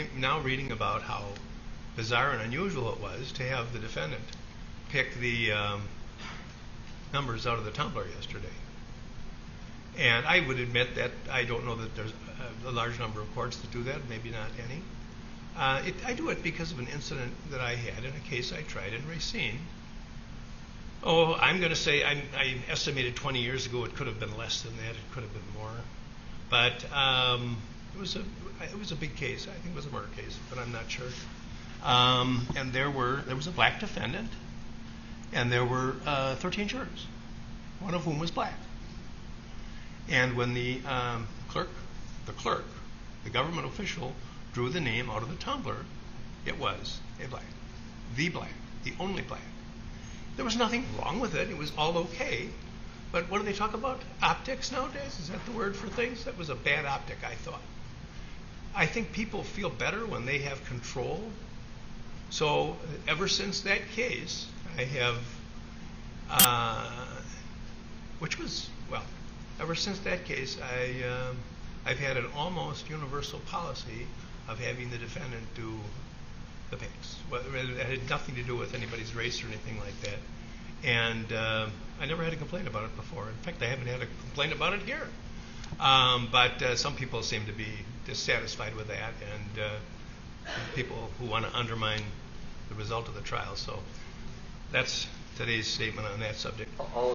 I'm now reading about how bizarre and unusual it was to have the defendant pick the numbers out of the tumbler yesterday. And I would admit that I don't know that there's a large number of courts that do that, maybe not any. I do it because of an incident that I had in a case I tried in Racine. Oh, I'm going to say I estimated 20 years ago it could have been less than that. It could have been more. But it was a big case. I think it was a murder case, but I'm not sure. And there was a black defendant, and there were 13 jurors, one of whom was black. And when the clerk, the government official, drew the name out of the tumbler, it was a black, the only black. There was nothing wrong with it. It was all okay. But what do they talk about? Optics nowadays? Is that the word for things? That was a bad optic, I thought. I think people feel better when they have control. So ever since that case, I have, ever since that case, I've had an almost universal policy of having the defendant do the picks. It had nothing to do with anybody's race or anything like that. And I never had a complaint about it before. In fact, I haven't had a complaint about it here. But some people seem to be dissatisfied with that, and people who want to undermine the result of the trial. So that's today's statement on that subject.